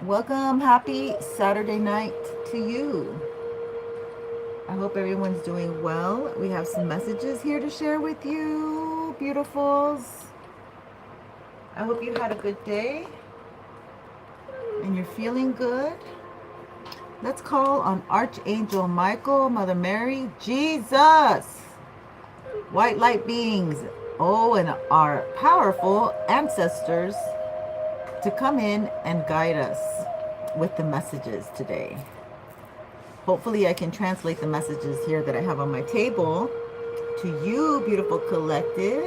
Welcome. Happy Saturday night to you. I hope everyone's doing well. We have some messages here to share with you, beautifuls. I hope you had a good day and you're feeling good. Let's call on Archangel Michael, Mother Mary, Jesus, white light beings, oh, and our powerful ancestors to come in and guide us with the messages today. Hopefully I can translate the messages here that I have on my table to you, beautiful collective.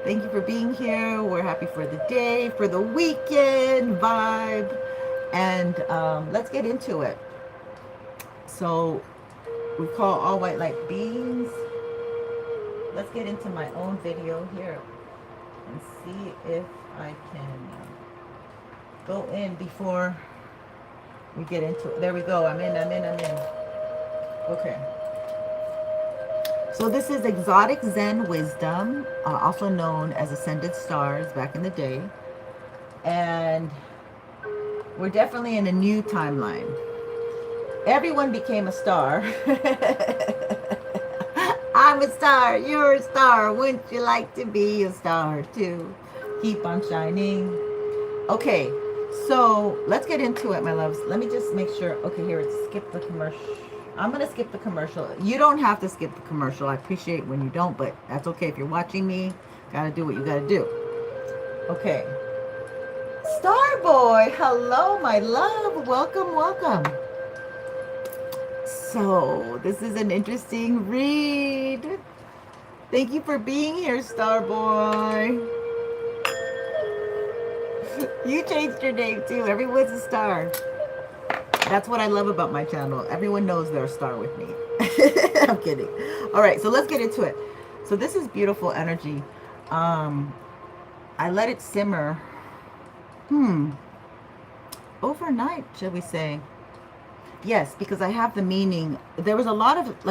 Thank you for being here. We're happy for the day, for the weekend vibe. And let's get into it. So we call all white light beings. Let's get into my own video here and see if I can go in before we get into it. There we go. I'm in. Okay. So this is Exotic Zen Wisdom, also known as Ascended Stars back in the day. And we're definitely in a new timeline. Everyone became a star. I'm a star. You're a star. Wouldn't you like to be a star too? Keep on shining. Okay. So let's get into it, my loves. Let me just make sure. Okay, here, it's skip the commercial. I'm going to skip the commercial. You don't have to skip the commercial. I appreciate when you don't, but that's okay. If you're watching me, got to do what you got to do. Okay. Starboy, hello, my love. Welcome, welcome. So this is an interesting read. Thank you for being here, Starboy. You changed your name too. Everyone's a star. That's what I love about my channel. Everyone knows they're a star with me. I'm kidding. All right, so let's get into it. So this is beautiful energy. I let it simmer. Overnight, shall we say? Yes, because I have the meaning. There's a lot of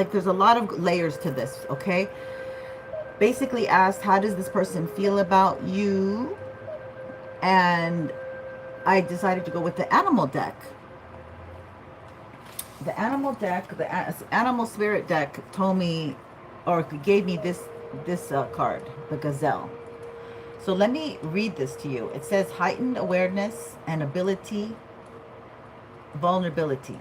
layers to this, okay? Basically asked, how does this person feel about you? And I decided to go with the animal deck. The animal deck, the animal spirit deck told me, or gave me this card, the gazelle. So let me read this to you. It says heightened awareness and ability, vulnerability.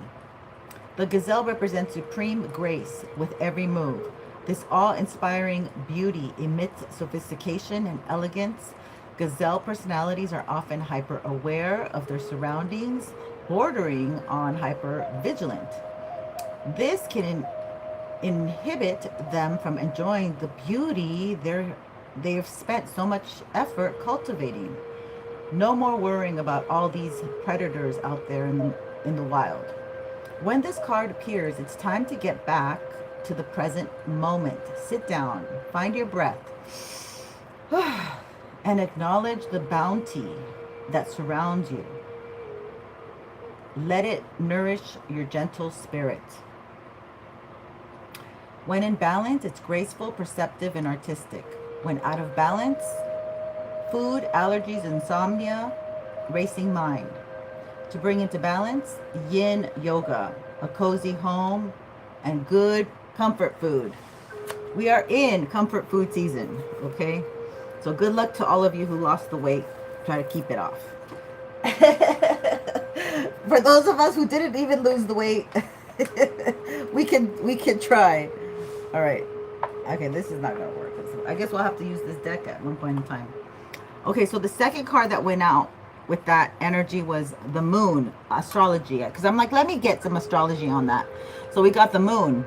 The gazelle represents supreme grace with every move. This awe-inspiring beauty emits sophistication and elegance. Gazelle personalities are often hyper-aware of their surroundings, bordering on hyper-vigilant. This can inhibit them from enjoying the beauty they've spent so much effort cultivating. No more worrying about all these predators out there in the wild. When this card appears, it's time to get back to the present moment. Sit down, find your breath, and acknowledge the bounty that surrounds you. Let it nourish your gentle spirit. When in balance, it's graceful, perceptive, and artistic. When out of balance, food, allergies, insomnia, racing mind. To bring into balance, yin yoga, a cozy home, and good comfort food. We are in comfort food season, okay? So good luck to all of you who lost the weight. Try to keep it off. For those of us who didn't even lose the weight, we can try. All right. Okay, this is not gonna work. I guess we'll have to use this deck at one point in time. Okay, so the second card that went out with that energy was the moon, astrology. Because I'm like, let me get some astrology on that. So we got the moon.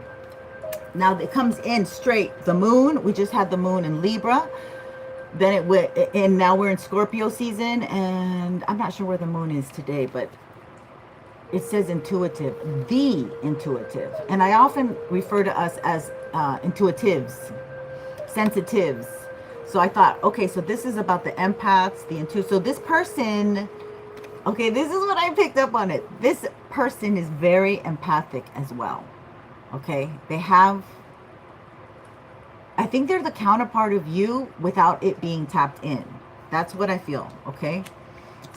Now it comes in straight. The moon, we just had the moon in Libra. Then it went, and now we're in Scorpio season, and I'm not sure where the moon is today, but it says intuitive, the intuitive. And I often refer to us as intuitives, sensitives. So I thought, okay, so this is about the empaths, the intuitive. So this person, okay, this is what I picked up on it. This person is very empathic as well. Okay, they have, I think they're the counterpart of you without it being tapped in. That's what I feel, okay?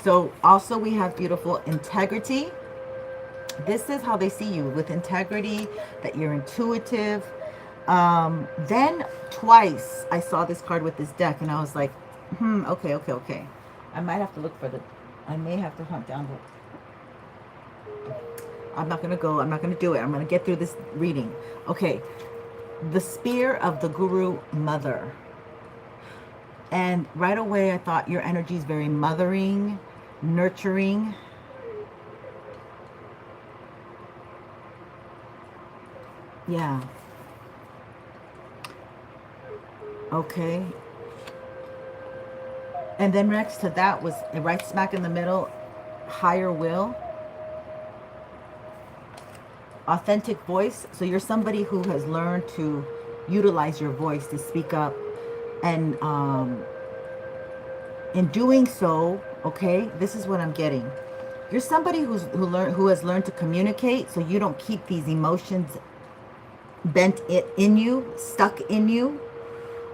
So also we have beautiful integrity. This is how they see you, with integrity, that you're intuitive. Then twice I saw this card with this deck and I was like, okay, okay, okay. I might have to look for I may have to hunt down I'm not going to do it. I'm going to get through this reading. Okay. The spear of the Guru Mother. And right away I thought your energy is very mothering, nurturing. Yeah. Okay. And then next to that was right smack in the middle, higher will, authentic voice. So you're somebody who has learned to utilize your voice to speak up, and in doing so, okay, this is what I'm getting. You're somebody who has learned to communicate, so you don't keep these emotions bent in you, stuck in you.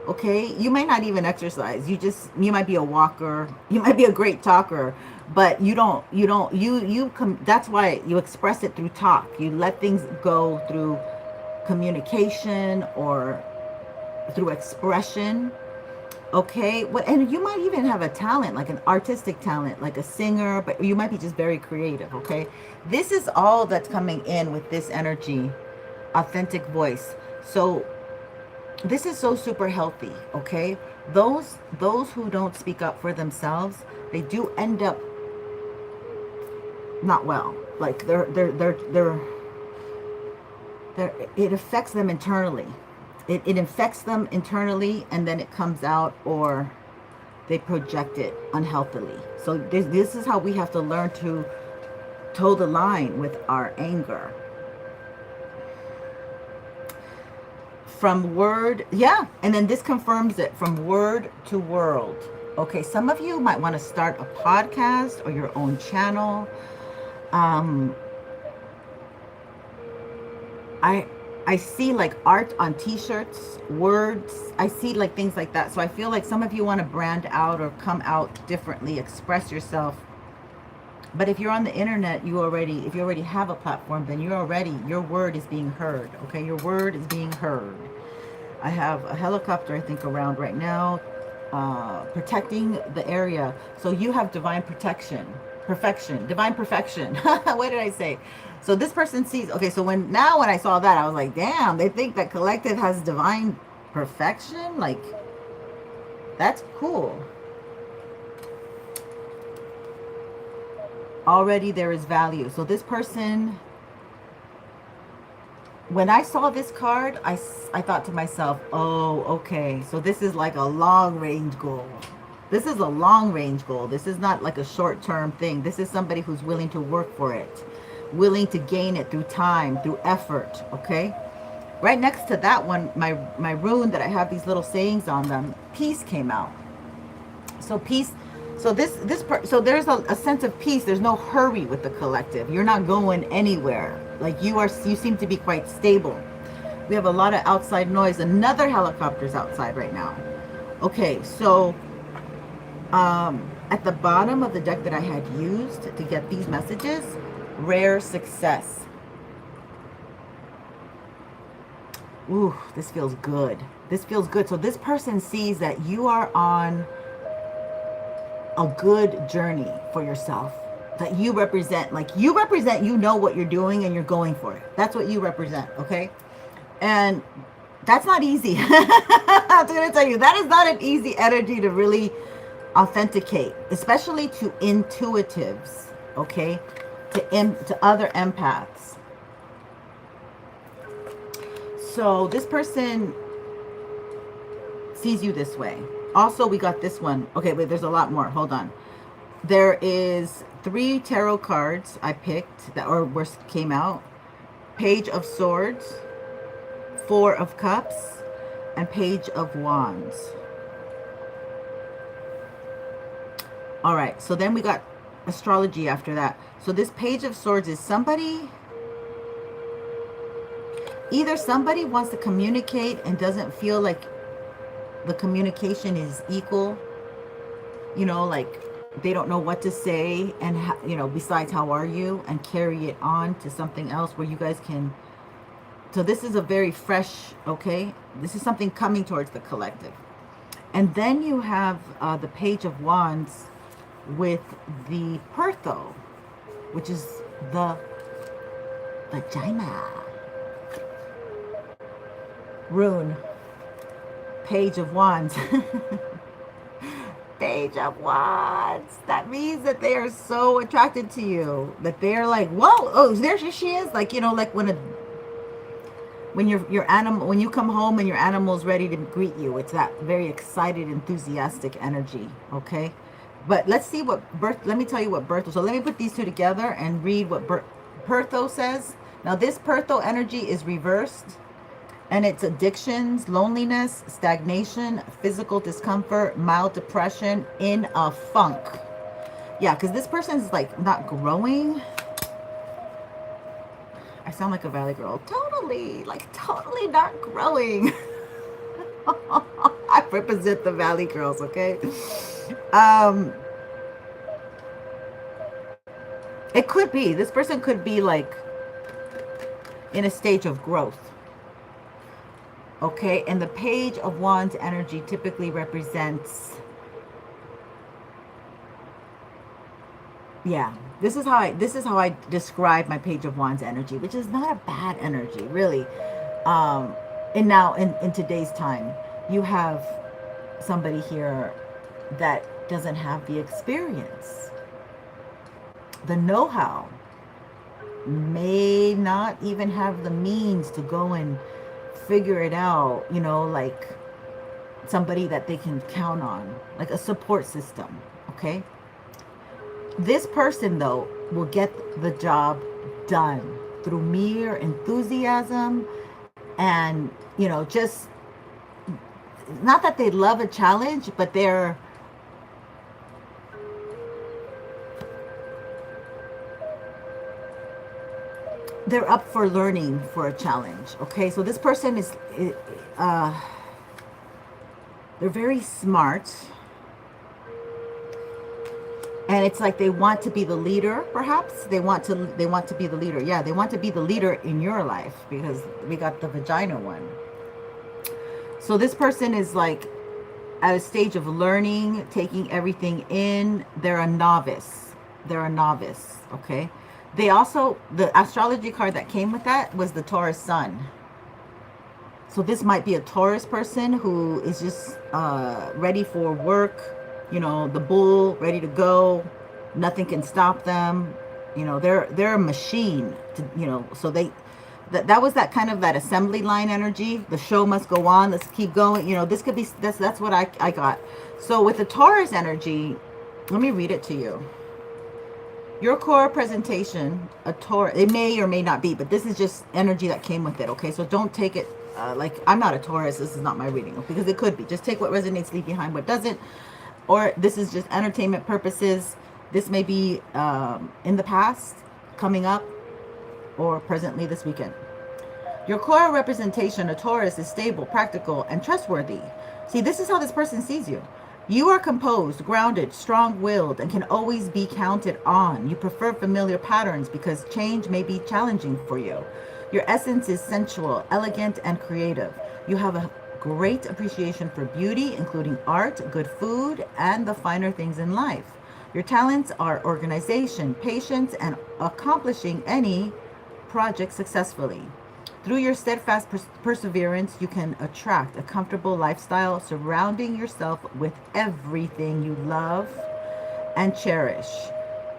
Okay, you might not even exercise. You might be a walker. You might be a great talker, but that's why you express it through talk. You let things go through communication or through expression. Okay, and you might even have a talent, like an artistic talent, like a singer, but you might be just very creative. Okay, this is all that's coming in with this energy, authentic voice. So this is so super healthy. Okay, those who don't speak up for themselves, they do end up not well. Like it affects them internally. It infects them internally, and then it comes out, or they project it unhealthily. So this is how we have to learn to toe the line with our anger. From word, yeah, and then this confirms it, from word to world. Okay, some of you might want to start a podcast or your own channel. I see like art on t-shirts, words. I see like things like that. So I feel like some of you want to brand out or come out differently, express yourself. But if you're on the internet, if you already have a platform, then your word is being heard. Okay, your word is being heard. I have a helicopter, I think, around right now, protecting the area. So you have divine protection, divine perfection. What did I say? So this person sees, okay, so when I saw that, I was like, damn, they think that collective has divine perfection? Like, that's cool. Already there is value. So this person, when I saw this card, I thought to myself, oh, okay, so this is like a long range goal. This is a long range goal. This is not like a short term thing. This is somebody who's willing to work for it, willing to gain it through time, through effort. Okay. Right next to that one, my rune that I have these little sayings on them, peace came out. So peace. So so there's a sense of peace. There's no hurry with the collective. You're not going anywhere. Like you seem to be quite stable. We have a lot of outside noise. Another helicopter's outside right now. Okay, so at the bottom of the deck that I had used to get these messages, rare success. Ooh, this feels good. This feels good. So this person sees that you are on a good journey for yourself, that you represent, you know what you're doing and you're going for it. That's what you represent. Okay. And that's not easy. I'm going to tell you, that is not an easy energy to really authenticate, especially to intuitives. Okay. To other empaths. So this person sees you this way. Also, we got this one. Okay, wait, there's a lot more. Hold on. There is 3 tarot cards I picked that came out. Page of Swords, 4 of Cups, and Page of Wands. All right, so then we got astrology after that. So this Page of Swords is either somebody wants to communicate and doesn't feel like the communication is equal, like they don't know what to say, and you know, besides how are you, and carry it on to something else where you guys can. So this is a very fresh, okay, this is something coming towards the collective. And then you have the Page of Wands with the Pertho, which is the vagina rune. Page of Wands. Page of Wands. That means that they are so attracted to you, that they're like, whoa, oh, there she is. Like, you know, like when your animal, when you come home and your animal's ready to greet you, it's that very excited, enthusiastic energy. Okay, but let's see what let me tell you what Bertho. So let me put these two together and read what Pertho says. Now this Pertho energy is reversed, and it's addictions, loneliness, stagnation, physical discomfort, mild depression, in a funk. Yeah, because this person's like not growing. I sound like a valley girl. Totally, like totally not growing. I represent the valley girls, okay? It could be, this person could be like in a stage of growth. Okay, and the Page of Wands energy typically represents, yeah, this is how I describe my Page of Wands energy, which is not a bad energy, really. And now in today's time, you have somebody here that doesn't have the experience, the know-how, may not even have the means to go and figure it out, you know, like somebody that they can count on, like a support system. Okay, this person though will get the job done through mere enthusiasm, and you know, just not that they love a challenge, but they're up for learning for a challenge. Okay, so this person is they're very smart, and it's like they want to be the leader. Perhaps they want to be the leader. Yeah, they want to be the leader in your life, because we got the vagina one. So this person is like at a stage of learning, taking everything in. They're a novice. Okay, they also, the astrology card that came with that was the Taurus sun. So this might be a Taurus person who is just ready for work, you know, the bull, ready to go. Nothing can stop them. You know, they're a machine to, you know, so that was that kind of that assembly line energy. The show must go on. Let's keep going. You know, this could be, that's what I got. So with the Taurus energy, let me read it to you. Your core presentation, a Taurus, it may or may not be, but this is just energy that came with it. Okay, so don't take it like I'm not a Taurus. This is not my reading, because it could be. Just take what resonates, leave behind what doesn't. Or this is just entertainment purposes. This may be in the past, coming up, or presently this weekend. Your core representation, a Taurus, is stable, practical, and trustworthy. See, this is how this person sees you. You are composed, grounded, strong-willed, and can always be counted on. You prefer familiar patterns because change may be challenging for you. Your essence is sensual, elegant, and creative. You have a great appreciation for beauty, including art, good food, and the finer things in life. Your talents are organization, patience, and accomplishing any project successfully. Through your steadfast perseverance, you can attract a comfortable lifestyle, surrounding yourself with everything you love and cherish.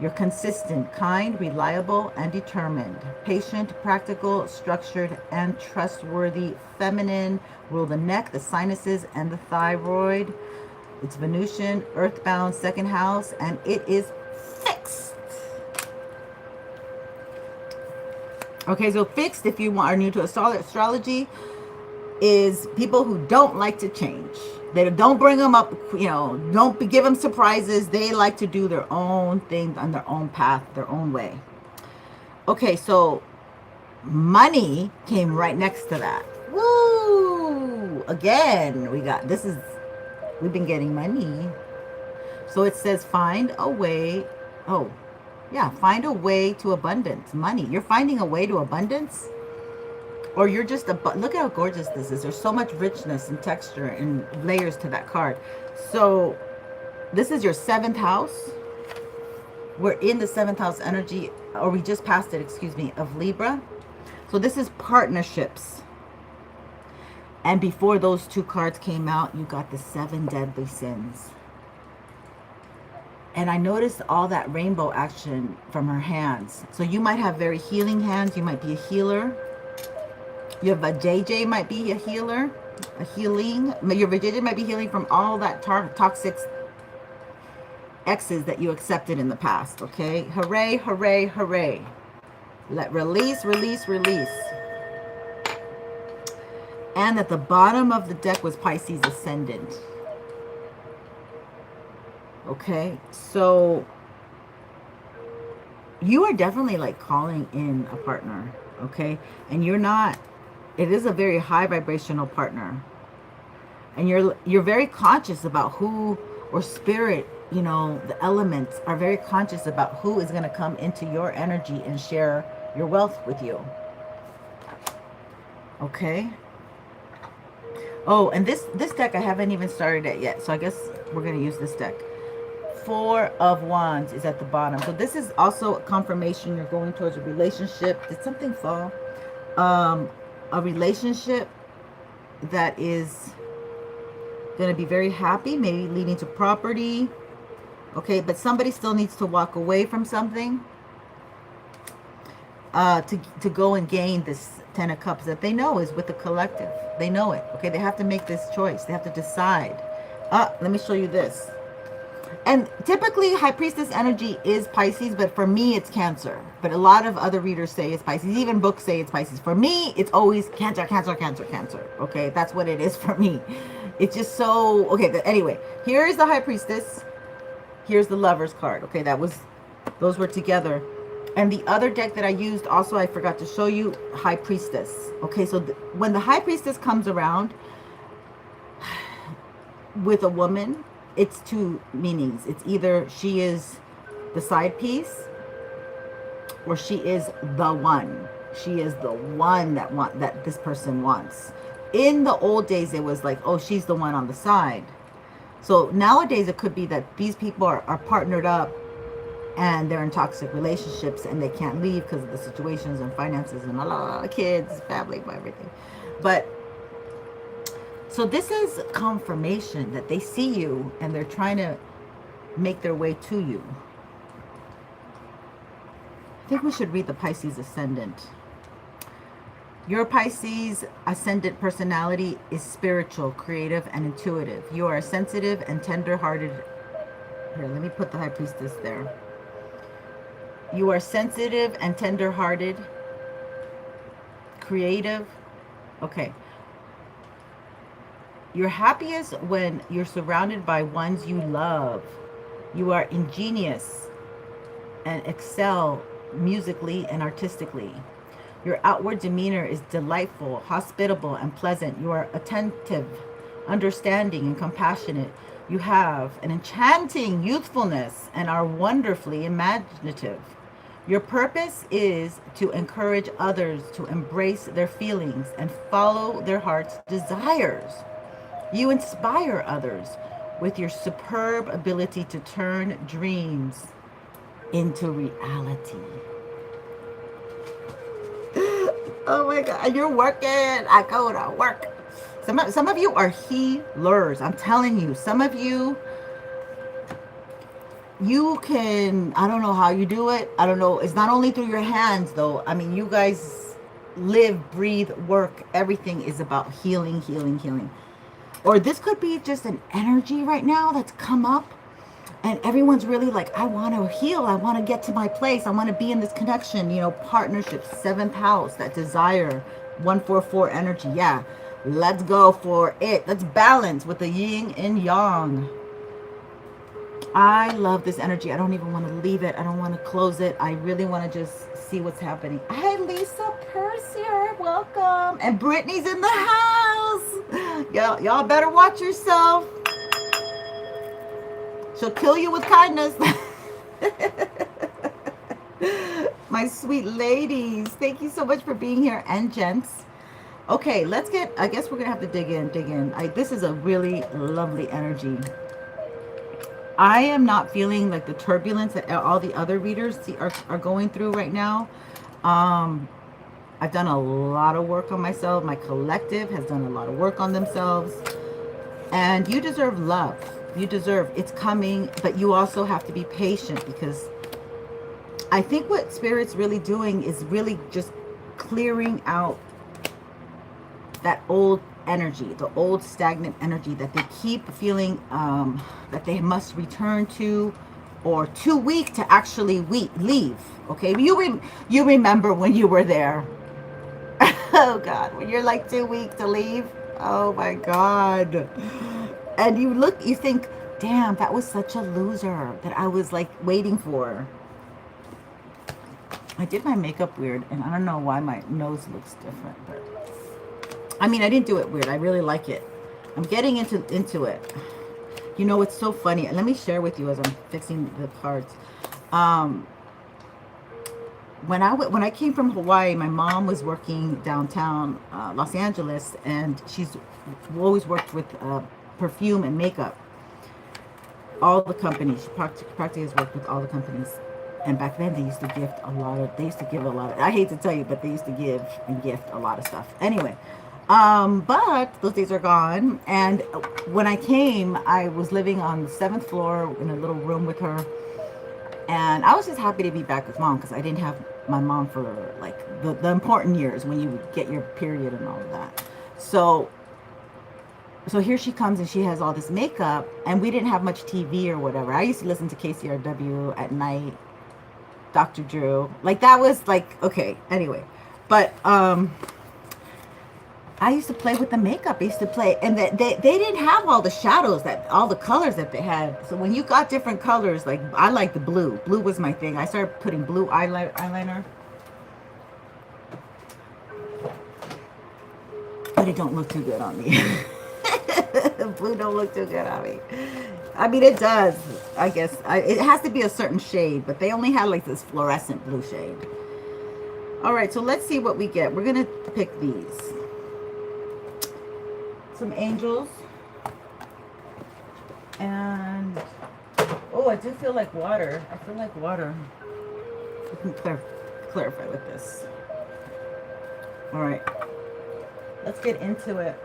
You're consistent, kind, reliable, and determined. Patient, practical, structured, and trustworthy. Feminine. Rule the neck, the sinuses, and the thyroid. It's Venusian, earthbound, second house, and it is fixed. Okay, so fixed, if you are new to astrology, is people who don't like to change. They don't bring them up, you know, don't give them surprises. They like to do their own thing on their own path, their own way. Okay, so money came right next to that. Woo! Again, we've been getting money. So it says find a way. Oh, yeah, find a way to abundance, money. You're finding a way to abundance, or you're just look at how gorgeous this is. There's so much richness and texture and layers to that card. So this is your 7th house. We're in the 7th house energy, or we just passed it, excuse me, of Libra. So this is partnerships. And before those 2 cards came out, you got the 7 deadly sins. And I noticed all that rainbow action from her hands. So you might have very healing hands. You might be a healer. You have a JJ might be a healer, a healing. Your JJ might be healing from all that toxic exes that you accepted in the past. Okay, hooray, hooray, hooray! Let release, release, release. And at the bottom of the deck was Pisces Ascendant. Okay, so you are definitely like calling in a partner. Okay, and you're not. It is a very high vibrational partner, and you're very conscious about who, or spirit, you know, the elements are very conscious about who is going to come into your energy and share your wealth with you. Okay. Oh, and this deck I haven't even started it yet, so I guess we're going to use this deck. 4 of Wands is at the bottom. So this is also a confirmation you're going towards a relationship. Did something fall? A relationship that is going to be very happy, maybe leading to property. Okay, but somebody still needs to walk away from something to go and gain this 10 of Cups that they know is with the collective. They know it. Okay, they have to make this choice. They have to decide. Let me show you this. And typically High Priestess energy is Pisces, but for me it's Cancer. But a lot of other readers say it's Pisces. Even books say it's Pisces. For me, it's always Cancer, Cancer, Cancer, Cancer. Okay, that's what it is for me. It's just so... Okay, anyway, here is the High Priestess. Here's the Lover's card. Okay, those were together. And the other deck that I used, also I forgot to show you, High Priestess. Okay, so when the High Priestess comes around with a woman, it's 2 meanings. It's either she is the side piece, or she is the one. She is the one that this person wants. In the old days, it was like, oh, she's the one on the side. So nowadays, it could be that these people are partnered up and they're in toxic relationships and they can't leave because of the situations and finances and a lot of kids, family, everything. But so this is confirmation that they see you and they're trying to make their way to you. I think we should read the Pisces Ascendant. Your Pisces Ascendant personality is spiritual, creative, and intuitive. You are sensitive and tender-hearted. Here, let me put the High Priestess there. You are sensitive and tender-hearted, creative. Okay. You're happiest when you're surrounded by ones you love. You are ingenious and excel musically and artistically. Your outward demeanor is delightful, hospitable, and pleasant. You are attentive, understanding, and compassionate. You have an enchanting youthfulness and are wonderfully imaginative. Your purpose is to encourage others to embrace their feelings and follow their heart's desires. You inspire others with your superb ability to turn dreams into reality. Oh my God, you're working. I go to work. Some of you are healers. I'm telling you, some of you can, I don't know how you do it. I don't know. It's not only through your hands though. I mean, you guys live, breathe, work. Everything is about healing, healing, healing. Or this could be just an energy right now that's come up and everyone's really like, I want to heal. I want to get to my place. I want to be in this connection, you know, partnerships, 7th house, that desire, 144 energy. Yeah, let's go for it. Let's balance with the yin and yang. I love this energy. I don't even want to leave it. I don't want to close it. I really want to just see what's happening. Hi, Lisa Persier. Welcome. And Brittany's in the house. Y'all better watch yourself. She'll kill you with kindness. My sweet ladies, thank you so much for being here, and gents. Okay, let's get, I guess we're gonna have to dig in. This is a really lovely energy. I am not feeling like the turbulence that all the other readers are going through right now. I've done a lot of work on myself. My collective has done a lot of work on themselves. And you deserve love. You deserve, it's coming, but you also have to be patient, because I think what Spirit's really doing is really just clearing out that old energy, the old stagnant energy that they keep feeling that they must return to, or too weak to actually leave. Okay, you remember when you were there. Oh God, when you're like too weak to leave. Oh my God. And you think, damn, that was such a loser that I was like waiting for. I did my makeup weird, and I don't know why my nose looks different, but I mean, I didn't do it weird. I really like it. I'm getting into it. You know, it's so funny. Let me share with you as I'm fixing the cards. When I came from Hawaii, my mom was working downtown Los Angeles, and she's always worked with perfume and makeup. All the companies. She practically has worked with all the companies. And back then, they used to give a lot of, I hate to tell you, but they used to give and gift a lot of stuff. Anyway, but those days are gone. And when I came, I was living on the 7th floor in a little room with her. And I was just happy to be back with mom, because I didn't have my mom for like the important years when you would get your period and all of that. So here she comes, and she has all this makeup, and we didn't have much TV or whatever. I used to listen to KCRW at night, Dr. Drew. Like, that was like, okay, anyway. But I used to play with the makeup. I used to play, and they didn't have all the shadows, all the colors that they had. So when you got different colors, like, I like the blue. Blue was my thing. I started putting blue eyeliner. But it don't look too good on me. Blue don't look too good on me. I mean, it does, I guess. It has to be a certain shade, but they only had like this fluorescent blue shade. All right, so let's see what we get. We're going to pick these. Some angels. And, oh, I do feel like water. I feel like water. We can clarify with this. All right. Let's get into it.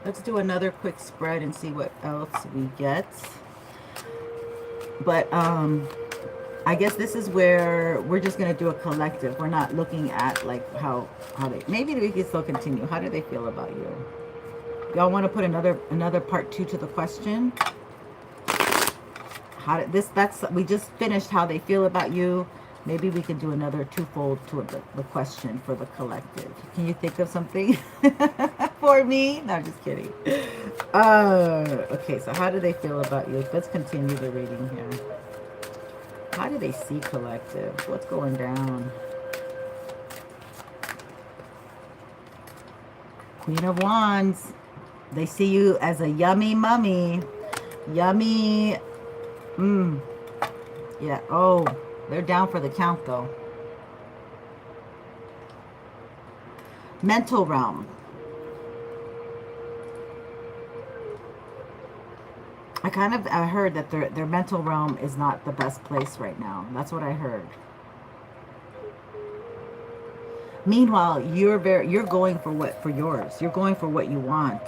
Let's do another quick spread and see what else we get. But I guess this is where we're just going to do a collective. We're not looking at like how they, maybe we can still continue. How do they feel about you? Y'all want to put another part 2 to the question? How did this, we just finished how they feel about you. Maybe we can do another twofold to the question for the collective. Can you think of something for me? No, I'm just kidding. Okay, so how do they feel about you? Let's continue the reading here. How do they see collective? What's going down? Queen of Wands. They see you as a yummy mummy. Yummy. Yeah. Oh, they're down for the count, though. Mental realm. I heard that their mental realm is not the best place right now. That's what I heard. Meanwhile, you're going for yours. You're going for what you want.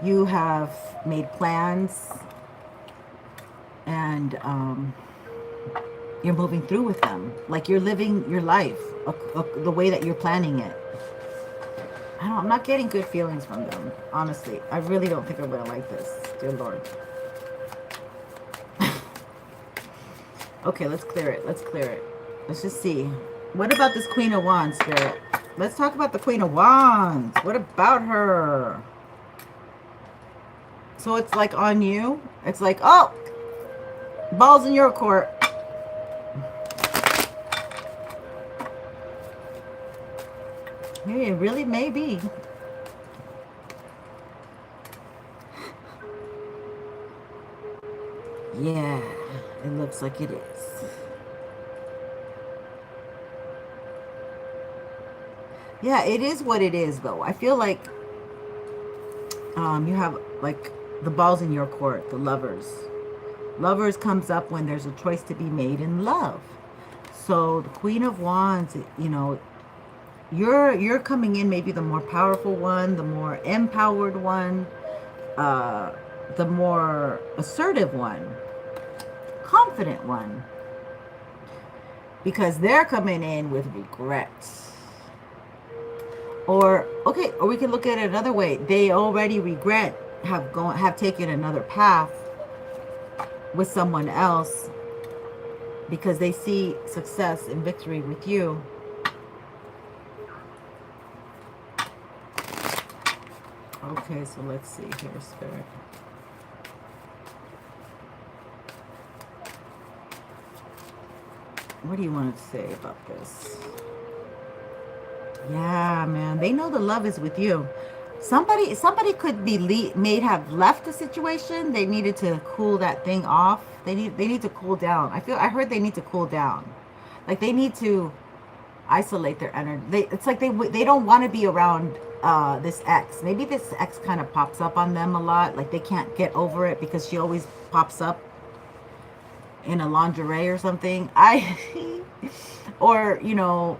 You have made plans, and you're moving through with them. Like, you're living your life the way that you're planning it. I'm not getting good feelings from them, honestly. I really don't think I'm going to like this. Dear Lord. Okay, let's clear it. Let's clear it. Let's just see. What about this Queen of Wands, Spirit? Let's talk about the Queen of Wands. What about her? So it's like on you. It's like, oh, ball's in your court. It really may be. Yeah, it looks like it is. Yeah, it is what it is, though. I feel like you have like the balls in your court, the lovers. Lovers comes up when there's a choice to be made in love. So the Queen of Wands, you know, you're coming in maybe the more powerful one, the more empowered one, uh, the more assertive one, confident one, because they're coming in with regrets. Or okay, or we can look at it another way. They already regret have taken another path with someone else because they see success and victory with you. Okay, so let's see here, Spirit. What do you want to say about this? Yeah, man. They know the love is with you. Somebody could be may have left the situation. They needed to cool that thing off. They need to cool down. I heard they need to cool down. Like they need to isolate their energy. It's like they don't want to be around this ex. Maybe this ex kind of pops up on them a lot. Like they can't get over it because she always pops up in a lingerie or something. Or you know,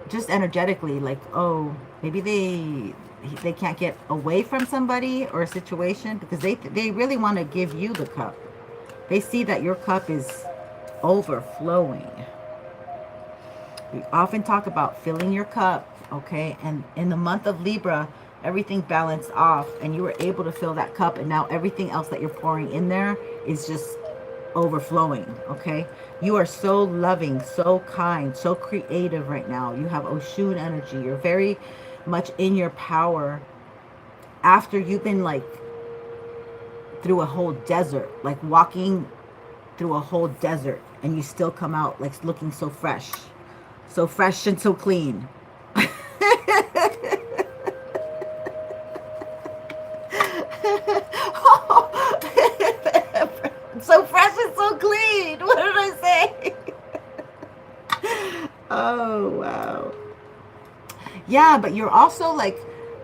just energetically, like, oh, maybe they can't get away from somebody or a situation because they really want to give you the cup. They see that your cup is overflowing. We often talk about filling your cup, okay? And in the month of Libra, everything balanced off and you were able to fill that cup, and now everything else that you're pouring in there is just overflowing, okay? You are so loving, so kind, so creative right now. You have Oshun energy. You're very much in your power after you've been like through a whole desert, like walking through a whole desert, and you still come out like looking so fresh and so clean. So fresh and so clean. What did I say? Oh, wow. Yeah, but you're also like,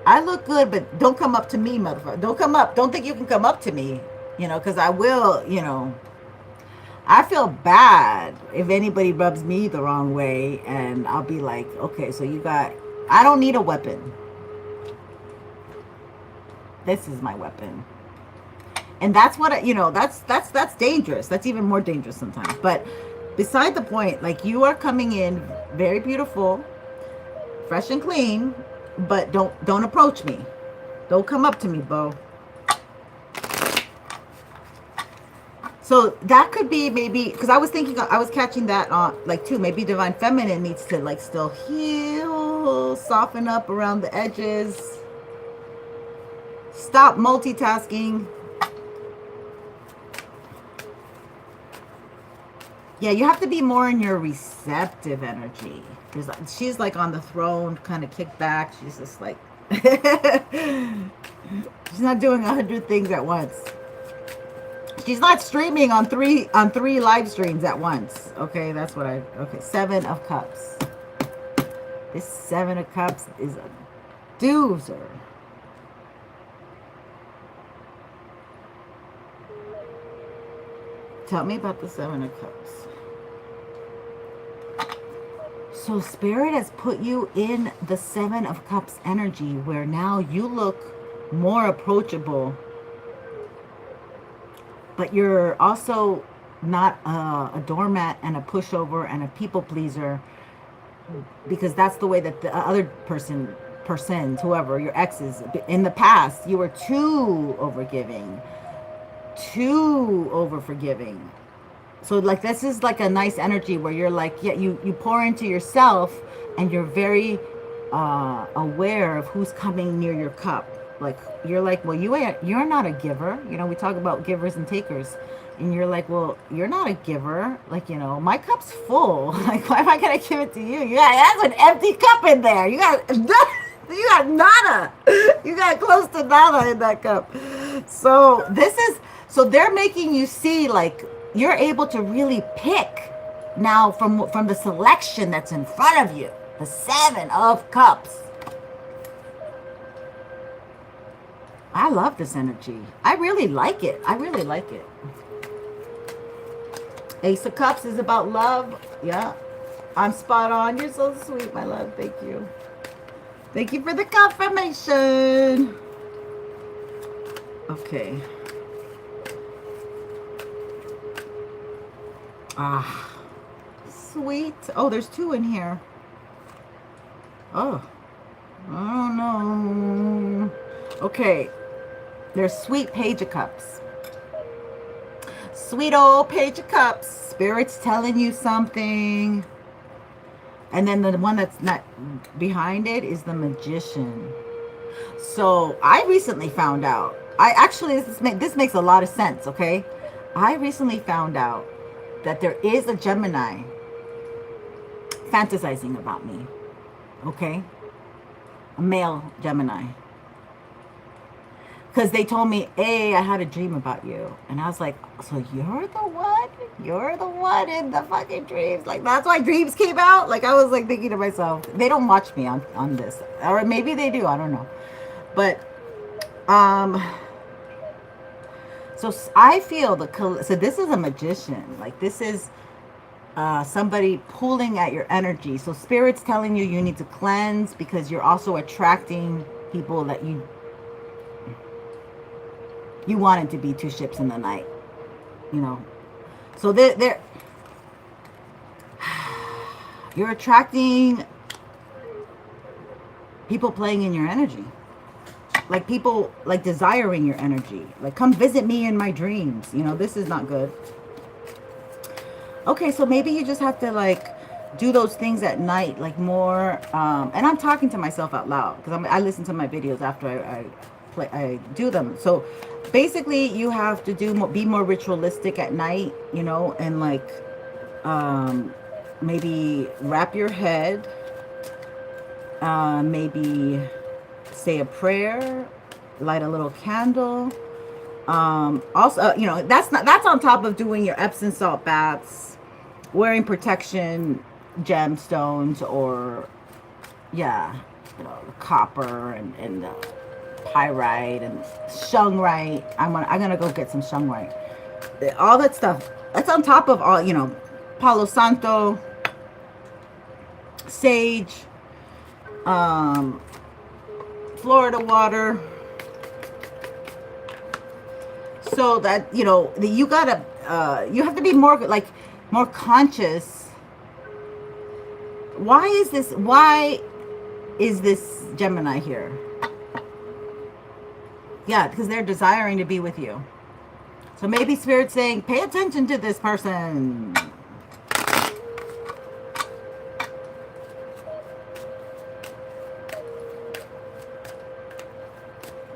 I look good, but don't come up to me, motherfucker. Don't come up. Don't think you can come up to me, you know, because I will, you know. I feel bad if anybody rubs me the wrong way, and I'll be like, okay, so I don't need a weapon. This is my weapon. And that's what, you know, that's dangerous. That's even more dangerous sometimes. But beside the point, like you are coming in very beautiful, fresh and clean, but don't approach me. Don't come up to me, Bo. So that could be maybe, because I was thinking, I was catching that on, like, too, maybe Divine Feminine needs to, like, still heal, soften up around the edges. Stop multitasking. Yeah, you have to be more in your receptive energy. She's, like, on the throne, kind of kicked back. She's just, like, she's not doing 100 things at once. She's not streaming on three live streams at once. Okay, that's what okay, 7 of Cups. This 7 of Cups is a doozer. Tell me about the 7 of Cups. So Spirit has put you in the 7 of Cups energy where now you look more approachable. But you're also not a doormat and a pushover and a people pleaser, because that's the way that the other person, whoever, your exes, in the past, you were too overgiving, too overforgiving. So like this is like a nice energy where you're like, yeah, you pour into yourself and you're very aware of who's coming near your cup. Like you're like, well, you're not a giver. You know, we talk about givers and takers, and you're like, well, you're not a giver. Like, you know, my cup's full. Like, why am I gonna give it to you? That's an empty cup in there. You got nada. You got close to nada in that cup. So So they're making you see, like, you're able to really pick now from the selection that's in front of you. The Seven of Cups. I love this energy. I really like it. I really like it. Ace of Cups is about love. Yeah. I'm spot on. You're so sweet, my love. Thank you. Thank you for the confirmation. Okay. Ah. Sweet. Oh, there's two in here. Oh. Oh, no. Okay. There's sweet Page of Cups. Sweet old Page of Cups. Spirit's telling you something. And then the one that's not behind it is the Magician. So I recently found out. This makes a lot of sense, okay? I recently found out that there is a Gemini fantasizing about me, okay? A male Gemini. Because they told me, hey, I had a dream about you. And I was like, so you're the one? You're the one in the fucking dreams. Like, that's why dreams came out. Like, I was like thinking to myself, they don't watch me on this. Or maybe they do, I don't know. But, so I feel so this is a magician. Like, this is somebody pulling at your energy. So Spirit's telling you need to cleanse because you're also attracting people that you wanted to be two ships in the night, you know. So you're attracting people playing in your energy. Like people like desiring your energy. Like, come visit me in my dreams. You know, this is not good. Okay, so maybe you just have to like do those things at night, like more. And I'm talking to myself out loud because I listen to my videos after I do them. So basically you have to be more ritualistic at night, you know, and like maybe wrap your head, maybe say a prayer, light a little candle. Also, you know, that's on top of doing your Epsom salt baths, wearing protection gemstones, or yeah, you know, copper and pyrite and shungite. I'm gonna go get some shungite. All that stuff. That's on top of all, you know, Palo Santo, sage, Florida water. So that, you know, you gotta, you have to be more conscious. Why is this Gemini here? Yeah, because they're desiring to be with you. So maybe Spirit's saying, pay attention to this person.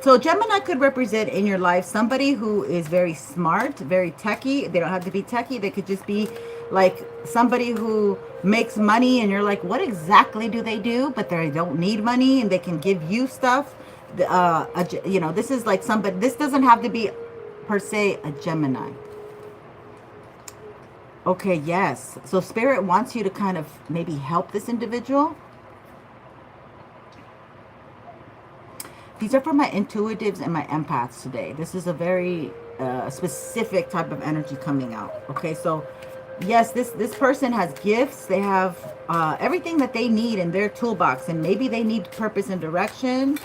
So Gemini could represent in your life somebody who is very smart, very techie. They don't have to be techie. They could just be like somebody who makes money and you're like, what exactly do they do? But they don't need money and they can give you stuff. You know, this is like somebody, this doesn't have to be per se a Gemini. Okay, yes. So Spirit wants you to kind of maybe help this individual. These are for my intuitives and my empaths today. This is a very specific type of energy coming out. Okay, so yes, this person has gifts. They have everything that they need in their toolbox, and maybe they need purpose and direction.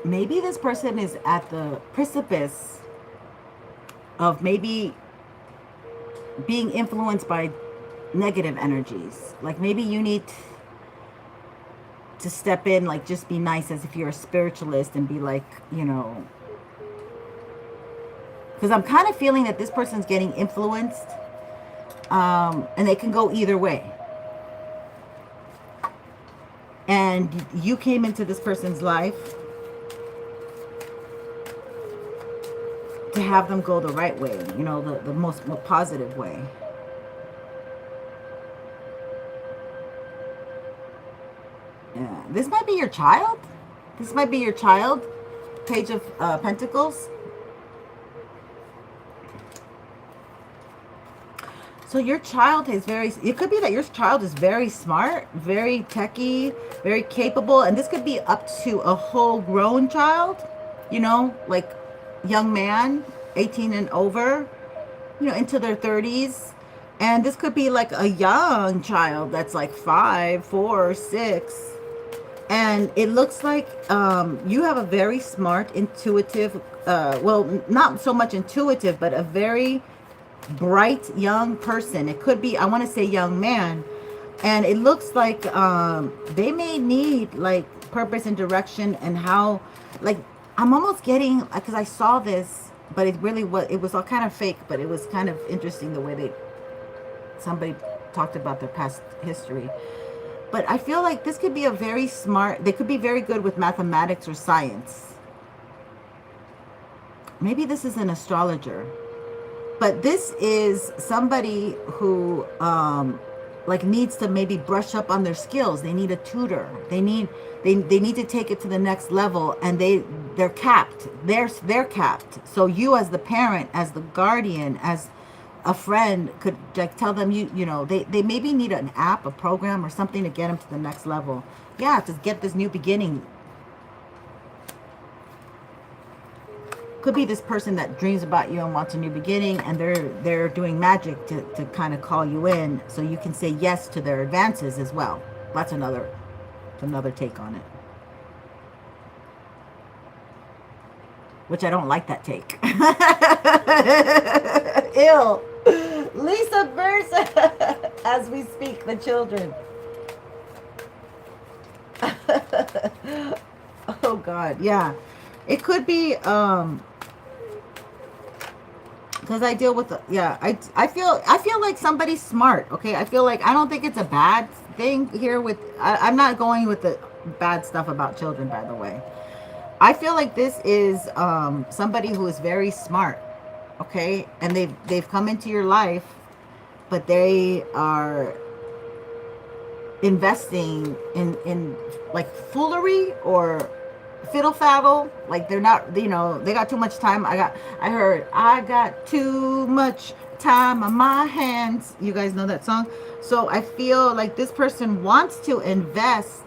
Maybe this person is at the precipice of maybe being influenced by negative energies. Like maybe you need to step in, like just be nice as if you're a spiritualist and be like, you know, because I'm kind of feeling that this person's getting influenced, and they can go either way. And you came into this person's life to have them go the right way, you know, the most positive way. Yeah. This might be your child. This might be your child. Page of Pentacles. So your child is very, it could be that your child is very smart, very techie, very capable. And this could be up to a whole grown child, you know, like young man, 18 and over, you know, into their 30s. And this could be like a young child that's like 5, 4, 6. And it looks like you have a very smart, intuitive, well, not so much intuitive, but a very bright young person. It could be, I want to say young man. And it looks like they may need like purpose and direction and how, like, I'm almost getting, because I saw this, but it really was, it was all kind of fake, but it was kind of interesting the way somebody talked about their past history. But I feel like this could be a very smart, they could be very good with mathematics or science. Maybe this is an astrologer. But this is somebody who like needs to maybe brush up on their skills. They need a tutor. They need to take it to the next level, and they're capped. They're capped. So you as the parent, as the guardian, as a friend could like tell them you know they maybe need an app, a program, or something to get them to the next level. Yeah, to get this new beginning. Could be this person that dreams about you and wants a new beginning, and they're doing magic to kind of call you in so you can say yes to their advances as well. That's another take on it, which I don't like that take. Ew. Lisa Versa. As we speak, the children. Oh God, yeah. It could be because I deal with I feel like somebody's smart. Okay, I feel like, I don't think it's a bad thing here with I'm not going with the bad stuff about children, by the way. I feel like this is somebody who is very smart, okay, and they've come into your life, but they are investing in like foolery or fiddle faddle. Like they're not, you know, they got too much time. I got too much time on my hands. You guys know that song? So I feel like this person wants to invest.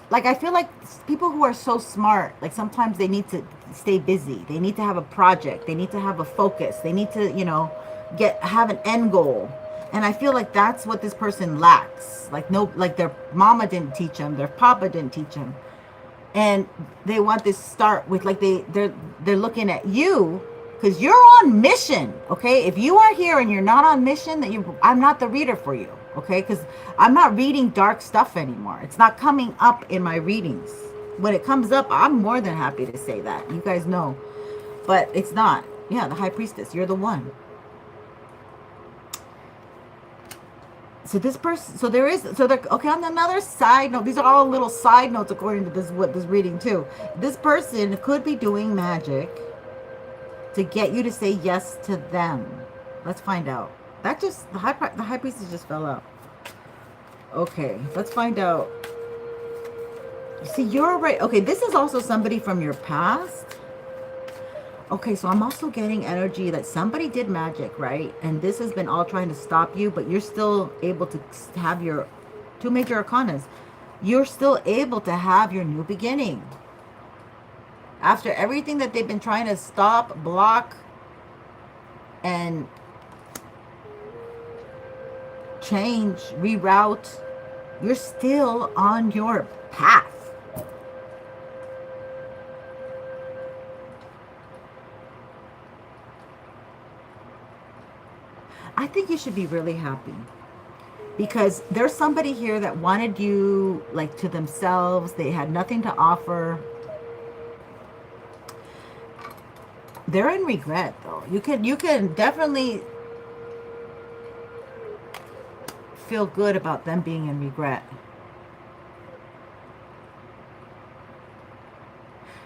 Like I feel like people who are so smart, like sometimes they need to stay busy. They need to have a project. They need to have a focus. They need to, you know, have an end goal. And I feel like that's what this person lacks. Like like their mama didn't teach them, their papa didn't teach them. And they want this start with like they're looking at you because you're on mission, okay? If you are here and you're not on mission, then I'm not the reader for you, okay? Because I'm not reading dark stuff anymore. It's not coming up in my readings. When it comes up, I'm more than happy to say that. You guys know. But it's not. Yeah, the High Priestess, you're the one. So this person, they're okay. On another side note, these are all little side notes according to this reading too. This person could be doing magic to get you to say yes to them. Let's find out. That just the High Priestess just fell out. Okay, let's find out. See, you're right. Okay, this is also somebody from your past. Okay, so I'm also getting energy that somebody did magic, right? And this has been all trying to stop you, but you're still able to have your 2 major arcanas. You're still able to have your new beginning. After everything that they've been trying to stop, block, and change, reroute, you're still on your path. I think you should be really happy because there's somebody here that wanted you like to themselves. They had nothing to offer. They're in regret though. You can definitely feel good about them being in regret.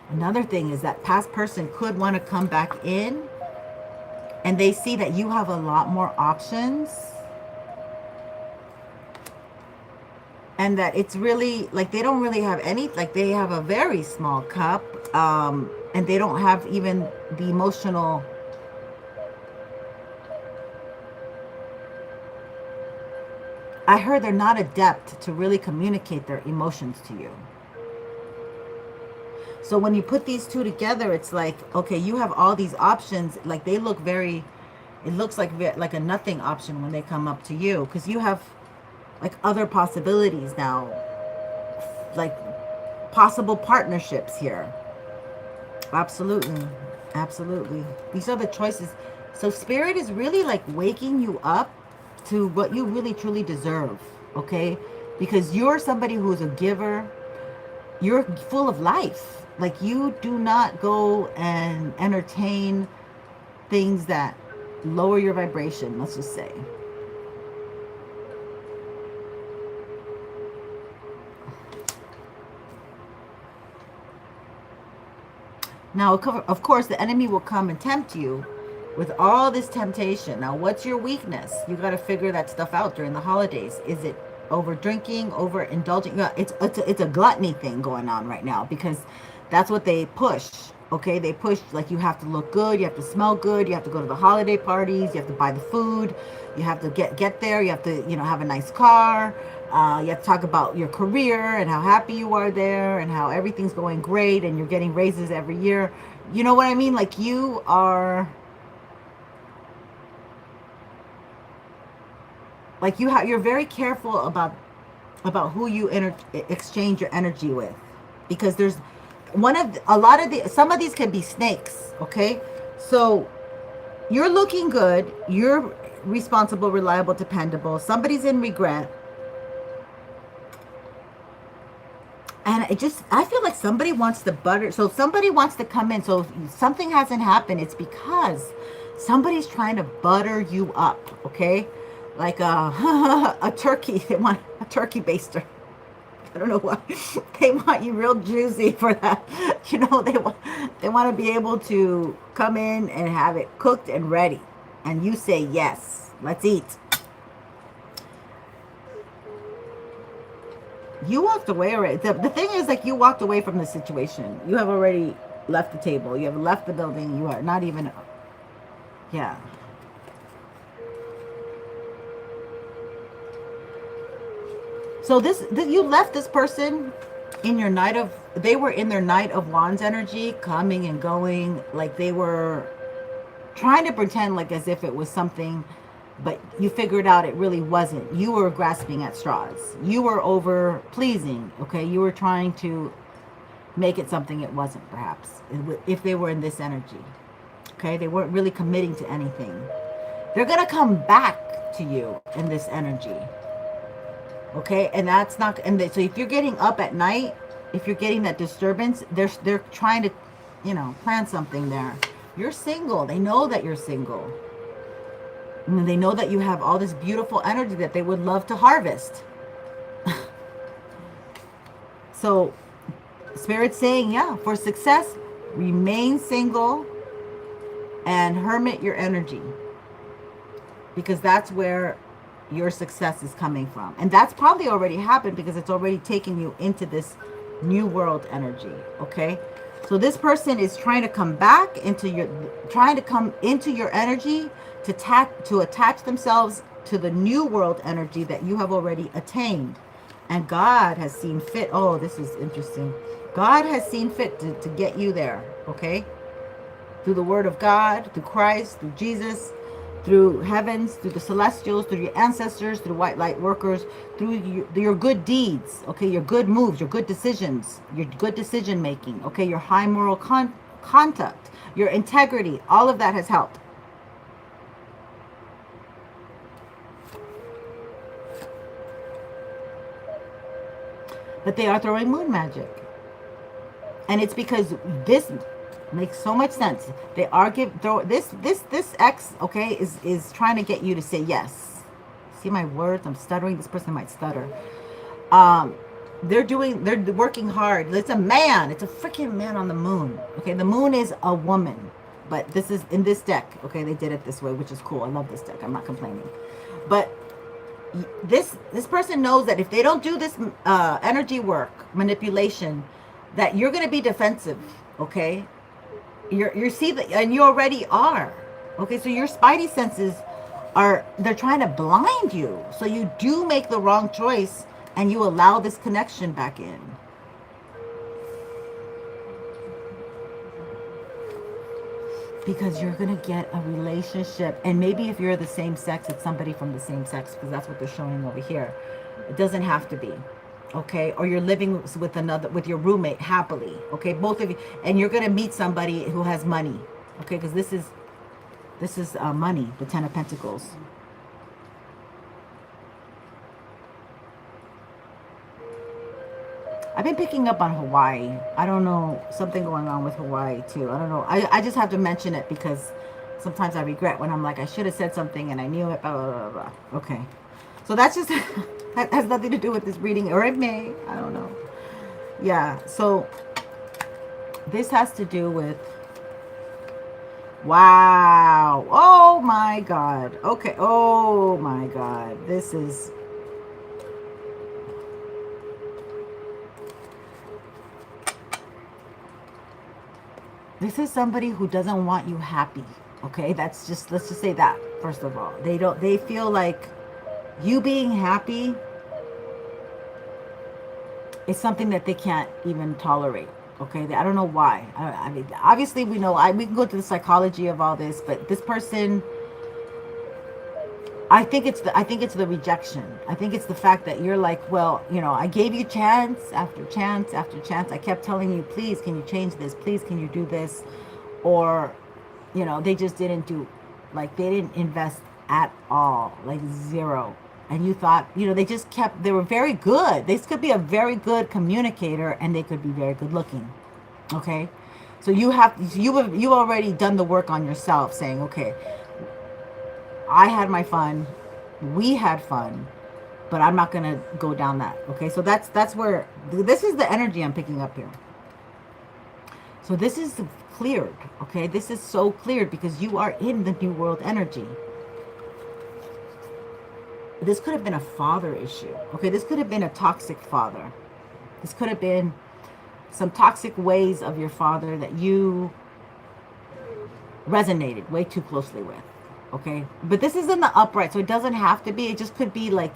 Another thing is that past person could want to come back in and they see that you have a lot more options. And that it's really like they don't really have any, like they have a very small cup, and they don't have even the emotional. I heard they're not adept to really communicate their emotions to you. So when you put these two together, it's like, okay, you have all these options. Like they look very, it looks like a nothing option when they come up to you, because you have like other possibilities now, like possible partnerships here. Absolutely. Absolutely. These are the choices. So spirit is really like waking you up to what you really truly deserve, okay? Because you're somebody who's a giver. You're full of life. Like you do not go and entertain things that lower your vibration, let's just say. Now, of course, the enemy will come and tempt you with all this temptation. Now, what's your weakness? You got to figure that stuff out during the holidays. Is it over drinking, over indulging? Yeah, it's a gluttony thing going on right now, because that's what they push. Okay, they push like you have to look good, you have to smell good, you have to go to the holiday parties, you have to buy the food, you have to get there, you have to have a nice car, you have to talk about your career and how happy you are there and how everything's going great and you're getting raises every year. You know what I mean? Like you are, like you're very careful about who you exchange your energy with, because there's some of these can be snakes. Okay, so you're looking good, you're responsible, reliable, dependable, somebody's in regret, and I feel like somebody wants to butter, so somebody wants to come in. So if something hasn't happened, it's because somebody's trying to butter you up. Okay, like a turkey. They want a turkey baster. I don't know why. They want you real juicy for that. They want to be able to come in and have it cooked and ready. And you say, yes, let's eat. You walked away already. The thing is, like, you walked away from the situation. You have already left the table. You have left the building. You are not even, yeah. So you left this person in your they were in their Knight of Wands energy, coming and going, like they were trying to pretend like as if it was something, but you figured out it really wasn't. You were grasping at straws. You were over pleasing, okay? You were trying to make it something it wasn't, perhaps, if they were in this energy, okay? They weren't really committing to anything. They're going to come back to you in this energy. Okay, and that's not, so if you're getting up at night, if you're getting that disturbance, they're trying to, plan something there. You're single. They know that you're single. And they know that you have all this beautiful energy that they would love to harvest. So, Spirit's saying, yeah, for success, remain single and hermit your energy, because that's where your success is coming from. And that's probably already happened, because it's already taken you into this new world energy. Okay, so this person is trying to come back into your energy to attach themselves to the new world energy that you have already attained. And God has seen fit, oh, this is interesting, God has seen fit to get you there. Okay, through the word of God, through Christ, through Jesus, through heavens, through the celestials, through your ancestors, through white light workers, through your good deeds, okay, your good moves, your good decisions, your good decision making, okay, your high moral conduct, your integrity, all of that has helped. But they are throwing moon magic. And it's because this makes so much sense. They are this ex, okay, is trying to get you to say yes. See my words? I'm stuttering. This person might stutter. They're working hard. It's a man. It's a freaking man on the moon. Okay, the moon is a woman, but this is in this deck. Okay, they did it this way, which is cool. I love this deck. I'm not complaining, but this person knows that if they don't do this energy work, manipulation, that you're going to be defensive, okay? You see that, and you already are. Okay, so your spidey senses they're trying to blind you. So you do make the wrong choice and you allow this connection back in. Because you're going to get a relationship. And maybe if you're the same sex, it's somebody from the same sex, because that's what they're showing over here. It doesn't have to be. Okay, or you're living with your roommate happily. Okay, both of you, and you're going to meet somebody who has money. Okay, because this is money, the Ten of Pentacles. I've been picking up on Hawaii. I don't know, something going on with Hawaii too. I don't know. I just have to mention it because sometimes I regret when I'm like, I should have said something and I knew it, blah, blah, blah, blah. Okay. So that's just, that has nothing to do with this reading, or it may, I don't know. Yeah, so this has to do with, wow. Oh my God. Okay. Oh my God. This is, somebody who doesn't want you happy. Okay, let's just say that first of all. They feel like you being happy is something that they can't even tolerate. Okay, I don't know why. I mean, obviously we know, we can go to the psychology of all this, but this person, I think it's the rejection. I think it's the fact that you're like, well, you know, I gave you chance after chance after chance. I kept telling you, please, can you change this? Please, can you do this? Or, you know, they just didn't do, like, they didn't invest at all, like zero. And you thought, you know, they were very good. This could be a very good communicator, and they could be very good looking. Okay. So you've already done the work on yourself, saying, okay, I had my fun, we had fun, but I'm not going to go down that. Okay, so that's where, this is the energy I'm picking up here. So this is cleared, okay? This is so cleared because you are in the New World energy. This could have been a father issue, okay? This could have been a toxic father. This could have been some toxic ways of your father that you resonated way too closely with. Okay, but this is in the upright, so it doesn't have to be. It just could be like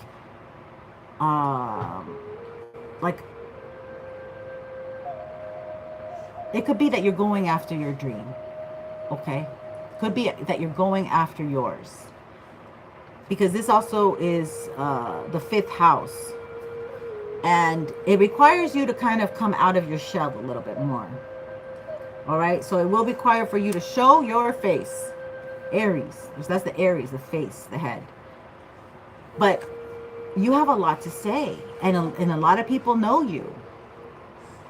it could be that you're going after your dream. Okay, could be that you're going after yours, because this also is the 5th house, and it requires you to kind of come out of your shell a little bit more. All right, so it will require for you to show your face. Aries, that's the Aries, the face, the head. But you have a lot to say, and a lot of people know you,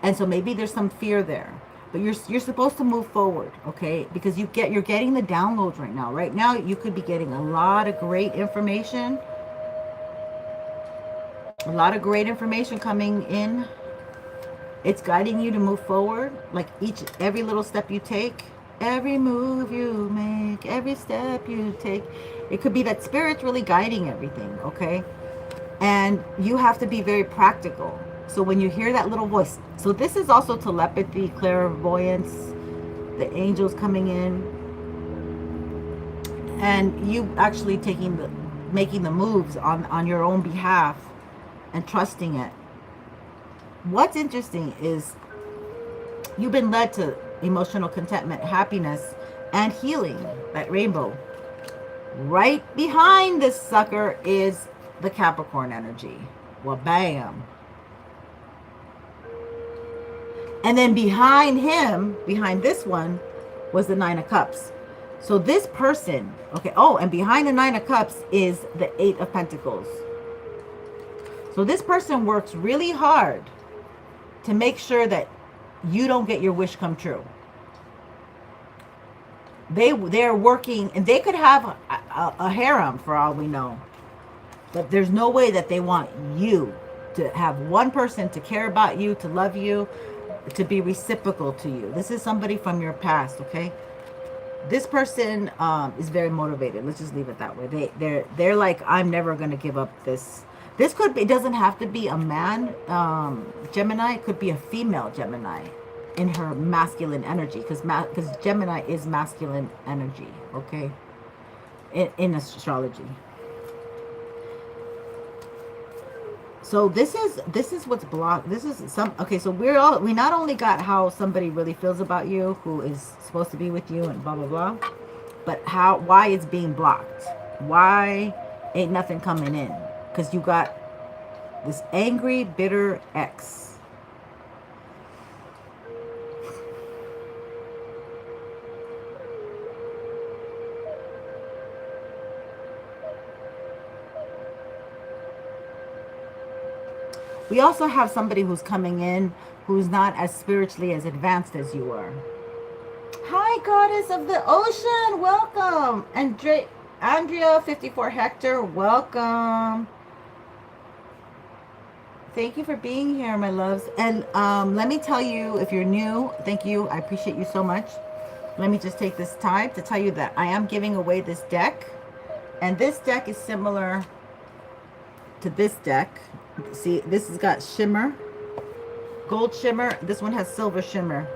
and so maybe there's some fear there. But you're supposed to move forward, okay? Because you're getting the downloads right now. Right now, you could be getting a lot of great information, coming in. It's guiding you to move forward, like every little step you take. Every move you make, every step you take. It could be that Spirit's really guiding everything, okay? And you have to be very practical. So when you hear that little voice, so this is also telepathy, clairvoyance, the angels coming in, and you actually making the moves on your own behalf and trusting it. What's interesting is you've been led to emotional contentment, happiness, and healing, that rainbow. Right behind this sucker is the Capricorn energy. Well, bam. And then behind him, behind this one, was the 9 of Cups. So this person, okay, oh, and behind the 9 of Cups is the 8 of Pentacles. So this person works really hard to make sure that you don't get your wish come true. They're working, and they could have a harem for all we know, but there's no way that they want you to have one person to care about you, to love you, to be reciprocal to you. This is somebody from your past, okay? this person is very motivated. Let's just leave it that way. They're like, I'm never gonna give up this. This could be, it doesn't have to be a man Gemini. It could be a female Gemini in her masculine energy, because Gemini is masculine energy, okay, in astrology. So this is what's blocked. This is some, okay, so we not only got how somebody really feels about you, who is supposed to be with you and blah blah blah, but why it's being blocked. Why ain't nothing coming in? Because you got this angry, bitter ex. We also have somebody who's coming in who's not as spiritually as advanced as you are. Hi, goddess of the ocean. Welcome. Andrea 54 Hector, welcome. Thank you for being here, my loves. And let me tell you, if you're new, thank you. I appreciate you so much. Let me just take this time to tell you that I am giving away this deck. And this deck is similar to this deck. See, this has got shimmer, gold shimmer. This one has silver shimmer.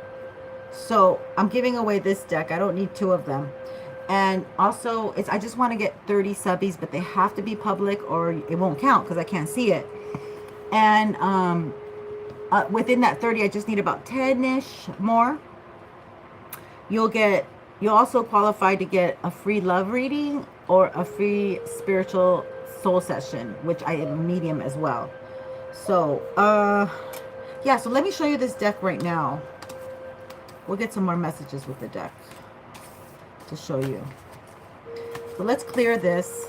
So I'm giving away this deck. I don't need two of them. And also, I just want to get 30 subbies, but they have to be public or it won't count because I can't see it. And within that 30, I just need about 10-ish more. You'll also qualify to get a free love reading or a free spiritual soul session, which I am a medium as well. So yeah, so let me show you this deck right now. We'll get some more messages with the deck to show you. So let's clear this.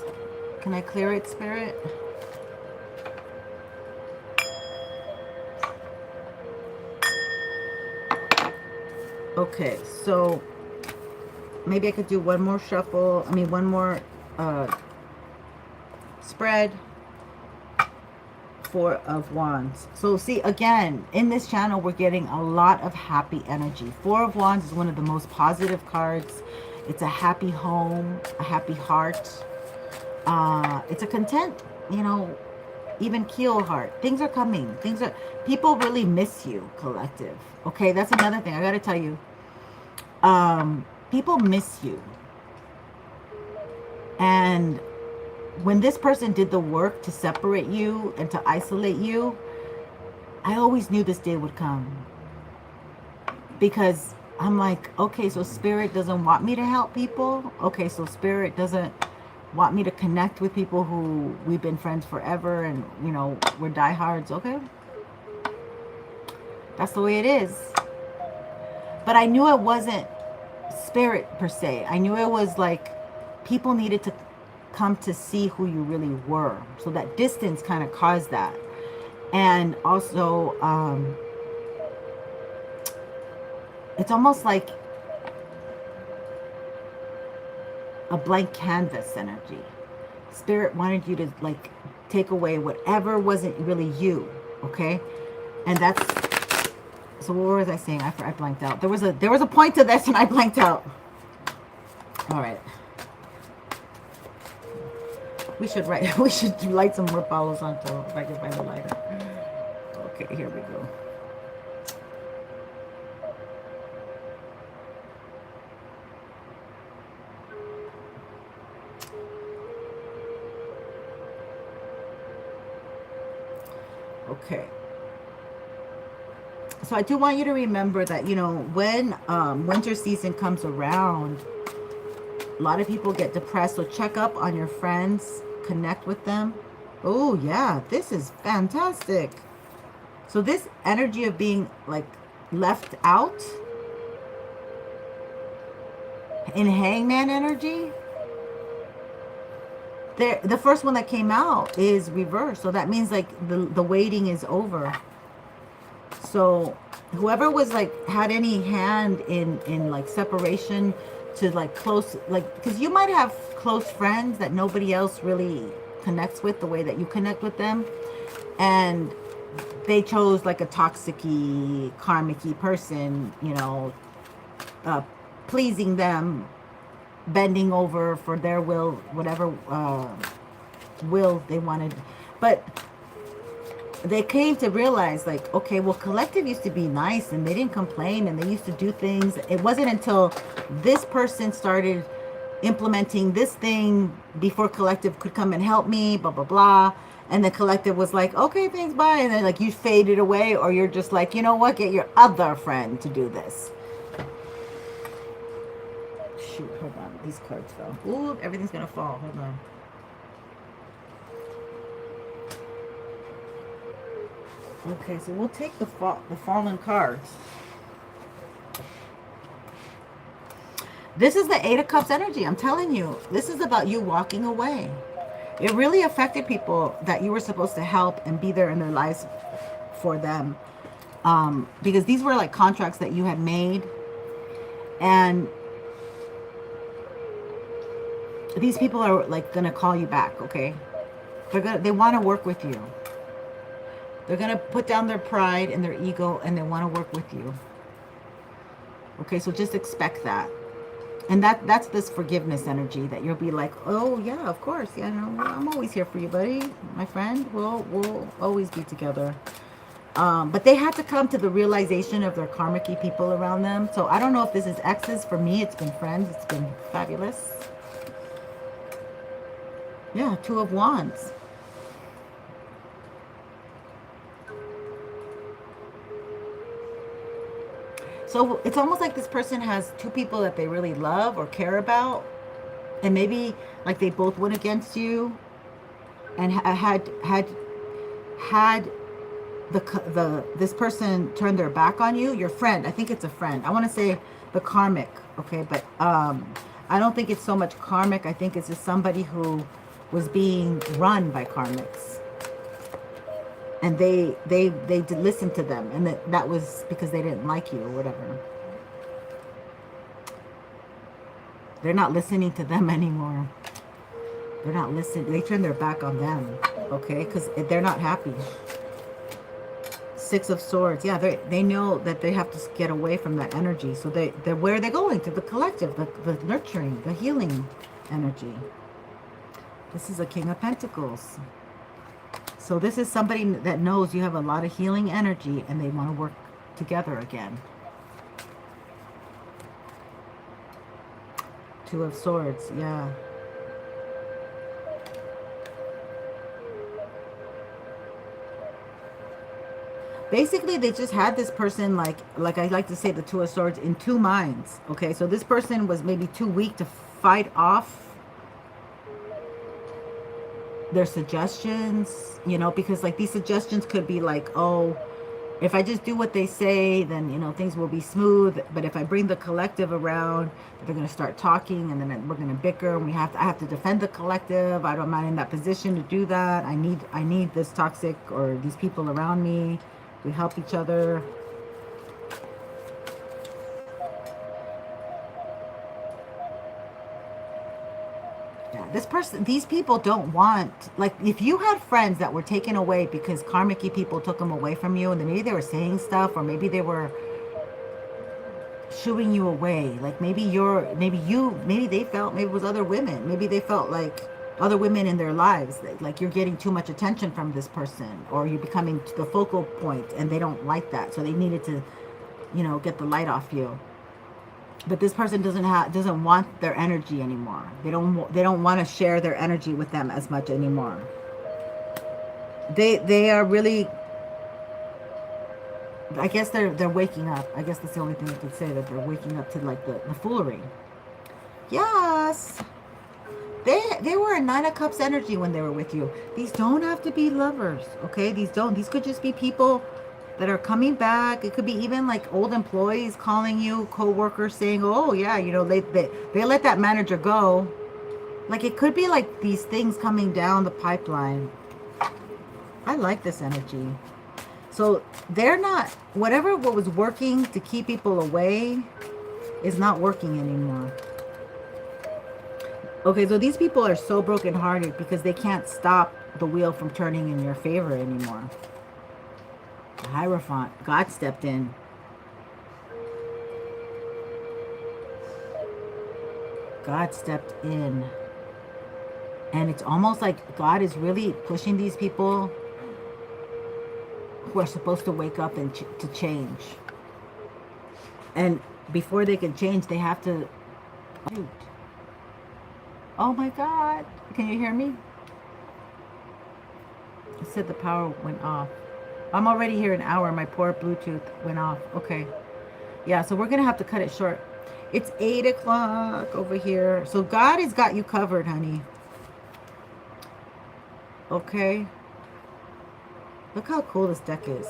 Can I clear it, Spirit? Okay, so maybe I could do one more shuffle. I mean, one more spread. Four of Wands. So see, again, in this channel, we're getting a lot of happy energy. Four of Wands is one of the most positive cards. It's a happy home, a happy heart. It's a content, you know, even keel heart. Things are coming. People really miss you, collective. Okay, that's another thing I got to tell you. People miss you. And when this person did the work to separate you and to isolate you, I always knew this day would come. Because I'm like, okay, so Spirit doesn't want me to help people. Okay, so Spirit doesn't want me to connect with people who we've been friends forever and, you know, we're diehards. Okay. That's the way it is. But I knew it wasn't Spirit per se. I knew it was like people needed to come to see who you really were. So that distance kind of caused that. And also, it's almost like a blank canvas energy. Spirit wanted you to like take away whatever wasn't really you. Okay. And that's, so what was I saying? I blanked out. There was a point to this and I blanked out. All right. We should light some more Palos Santo if I can find a lighter. Okay, here we go. Okay. So I do want you to remember that, you know, when winter season comes around, a lot of people get depressed. So check up on your friends. Connect with them. Oh yeah, this is fantastic. So this energy of being like left out in Hangman energy, the first one that came out is reversed. So that means like the waiting is over. So whoever was like had any hand in like separation to like close, like, because you might have close friends that nobody else really connects with the way that you connect with them, and they chose like a toxic-y, karmic-y person, you know, pleasing them bending over for their will, whatever will they wanted. But they came to realize, like, okay, well, collective used to be nice and they didn't complain and they used to do things. It wasn't until this person started implementing this thing before collective could come and help me, blah, blah, blah. And the collective was like, okay, thanks, bye. And then, like, you faded away, or you're just like, you know what, get your other friend to do this. Shoot, hold on. These cards fell. Ooh, everything's going to fall. Hold on. Okay, so we'll take the fallen cards. This is the Eight of Cups energy. I'm telling you, this is about you walking away. It really affected people that you were supposed to help and be there in their lives for them. Because these were like contracts that you had made. And these people are like going to call you back, okay? They want to work with you. They're going to put down their pride and their ego, and they want to work with you. Okay, so just expect that. And that's this forgiveness energy that you'll be like, oh, yeah, of course. Yeah, no, I'm always here for you, buddy. My friend, we'll always be together. But they had to come to the realization of their karmic people around them. So I don't know if this is exes. For me, it's been friends. It's been fabulous. Yeah, Two of Wands. So it's almost like this person has two people that they really love or care about. And maybe like they both went against you and had this person turn their back on you. Your friend, I think it's a friend. I want to say the karmic, okay? But I don't think it's so much karmic. I think it's just somebody who was being run by karmics. And they did listen to them, and that was because they didn't like you or whatever. They're not listening to them anymore. They're not listening. They turn their back on them, okay? Because they're not happy. Six of Swords. Yeah, they know that they have to get away from that energy. So they're where are they going? To the collective, the nurturing, the healing energy. This is a King of Pentacles. So this is somebody that knows you have a lot of healing energy and they want to work together again. Two of Swords, yeah. Basically, they just had this person, like I like to say, the Two of Swords, in two minds. Okay, so this person was maybe too weak to fight off their suggestions, you know, because like these suggestions could be like, oh, if I just do what they say, then, you know, things will be smooth. But if I bring the collective around, they're going to start talking, and then we're going to bicker, and I have to defend the collective. I'm not in that position to do that. I need this toxic or these people around me. We help each other. These people don't want, like, if you had friends that were taken away because karmic people took them away from you, and then maybe they were saying stuff, or maybe they were shooing you away, like maybe they felt, maybe it was other women, maybe they felt like other women in their lives, like you're getting too much attention from this person, or you're becoming the focal point, and they don't like that, so they needed to, you know, get the light off you. But this person doesn't want their energy anymore. They don't want to share their energy with them as much anymore. They are really, I guess they're waking up. I guess that's the only thing I could say, that they're waking up to like the foolery. Yes. They were a Nine of Cups energy when they were with you. These don't have to be lovers, okay? These could just be people that are coming back. It could be even like old employees calling you, co-workers saying, oh yeah, you know, they let that manager go. Like, it could be like these things coming down the pipeline. I like this energy. So they're not, what was working to keep people away is not working anymore. Okay, so these people are so brokenhearted because they can't stop the wheel from turning in your favor anymore. The Hierophant, God stepped in. God stepped in. And it's almost like God is really pushing these people who are supposed to wake up and to change. And before they can change, they have to... Shoot. Oh my God. Can you hear me? It said the power went off. I'm already here an hour. My poor Bluetooth went off. Okay. Yeah, so we're going to have to cut it short. It's 8 o'clock over here. So God has got you covered, honey. Okay. Look how cool this deck is.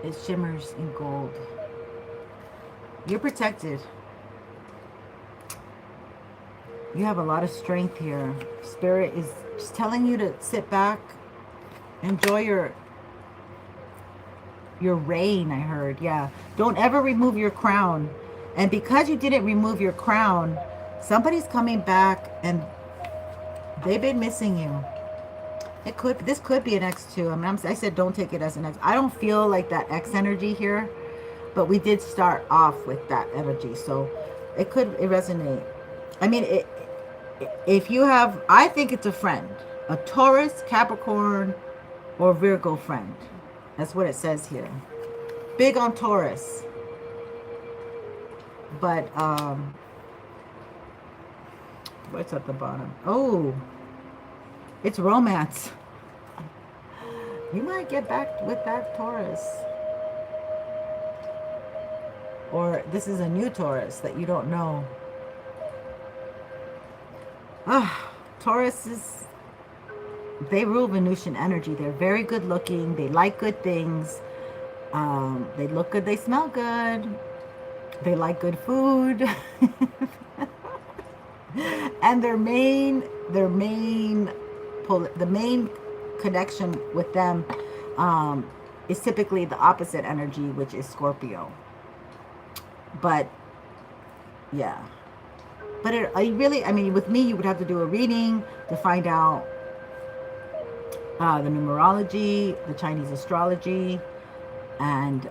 It shimmers in gold. You're protected. You have a lot of strength here. Spirit is just telling you to sit back. Enjoy your reign, I heard. Yeah. Don't ever remove your crown. And because you didn't remove your crown, somebody's coming back and they've been missing you. This could be an X too. I mean, I said don't take it as an X. I don't feel like that X energy here, but we did start off with that energy, so it resonate. I mean, if you have, I think it's a friend, a Taurus, Capricorn, or Virgo friend. That's what it says here. Big on Taurus, but what's at the bottom? Oh, it's romance. You might get back with that Taurus. Or this is a new Taurus that you don't know. Taurus they rule Venusian energy. They're very good looking. They like good things. They look good. They smell good. They like good food. And the main connection with them is typically the opposite energy, which is Scorpio. But yeah, but I mean, with me, you would have to do a reading to find out the numerology, the Chinese astrology, and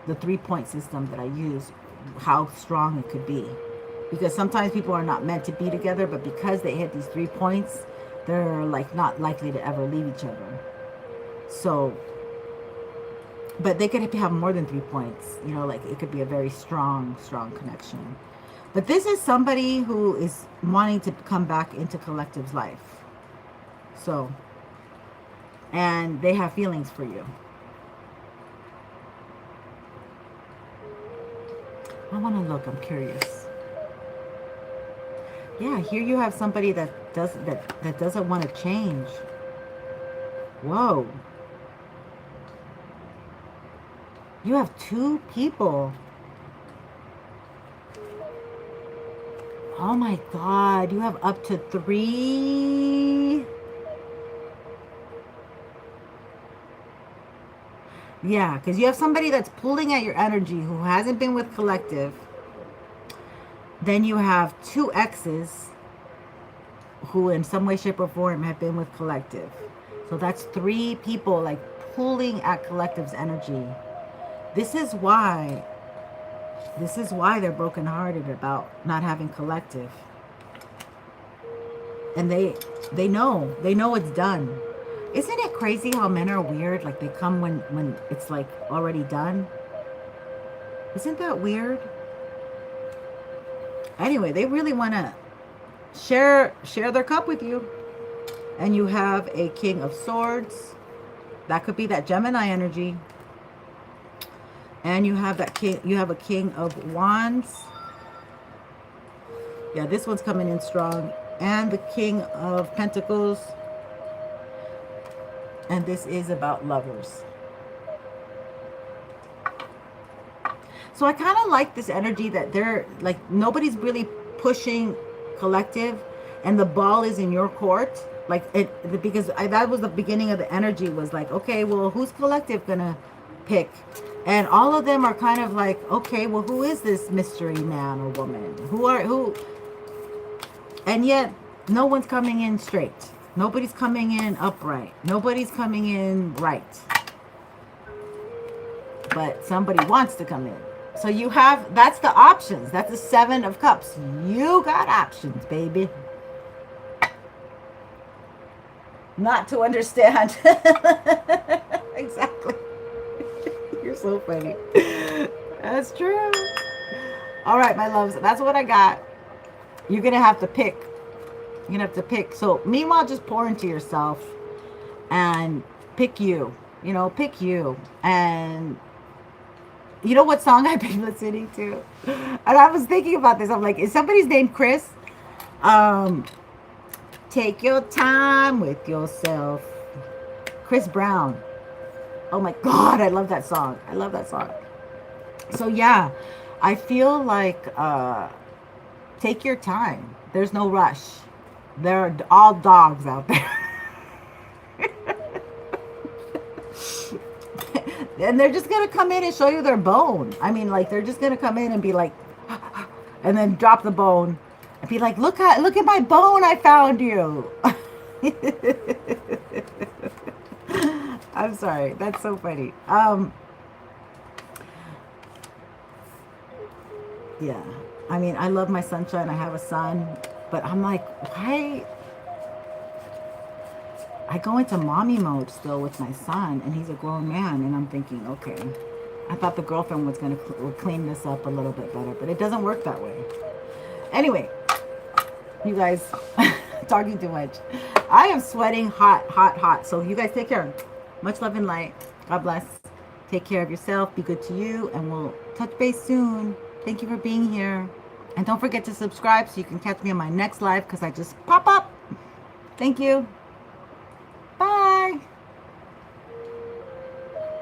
the 3-point system that I use, how strong it could be. Because sometimes people are not meant to be together, but because they hit these 3 points, they're like not likely to ever leave each other. So, but they could have more than 3 points, you know, like it could be a very strong connection. But this is somebody who is wanting to come back into collective's life. So, and they have feelings for you. I want to look, I'm curious. Yeah, here you have somebody that doesn't want to change. Whoa. You have 2 people. Oh my God, you have up to 3. Yeah, because you have somebody that's pulling at your energy who hasn't been with collective. Then you have 2 exes who in some way, shape, or form have been with collective. So that's 3 people like pulling at collective's energy. This is why they're brokenhearted about not having collective. And they know it's done. Isn't it crazy how men are weird? Like they come when it's like already done. Isn't that weird? Anyway, they really want to share their cup with you. And you have a King of Swords. That could be that Gemini energy. And you have that king, you have a King of Wands. Yeah, this one's coming in strong. And the King of Pentacles. And this is about lovers. So I kind of like this energy that they're like, nobody's really pushing collective and the ball is in your court. Like because that was the beginning of the energy, was like, okay, well, who's collective gonna pick? And all of them are kind of like, okay, well, who is this mystery man or woman? Who? And yet no one's coming in straight. Nobody's coming in upright. Nobody's coming in right. But somebody wants to come in. So you have, that's the options. That's the 7 of Cups. You got options, baby. Not to understand. Exactly. You're so funny. That's true. All right, my loves. That's what I got. You're going to have to pick. You're going to have to pick. So meanwhile, just pour into yourself and pick you. You know, pick you. And you know what song I've been listening to? And I was thinking about this. I'm like, is somebody's name Chris? Take your time with yourself. Chris Brown. Oh my God, I love that song. I love that song. So yeah, I feel like take your time. There's no rush. They're all dogs out there. And they're just going to come in and show you their bone. I mean, like, they're just going to come in and be like, and then drop the bone and be like, look at my bone, I found you. I'm sorry. That's so funny. Yeah. I mean, I love my sunshine. I have a son, but I'm like, why? I go into mommy mode still with my son, and he's a grown man, and I'm thinking, okay, I thought the girlfriend was going to clean this up a little bit better, but it doesn't work that way. Anyway, you guys, talking too much. I am sweating hot, hot, hot. So you guys take care. Much love and light. God bless. Take care of yourself. Be good to you, and we'll touch base soon. Thank you for being here. And don't forget to subscribe so you can catch me on my next live because I just pop up. Thank you.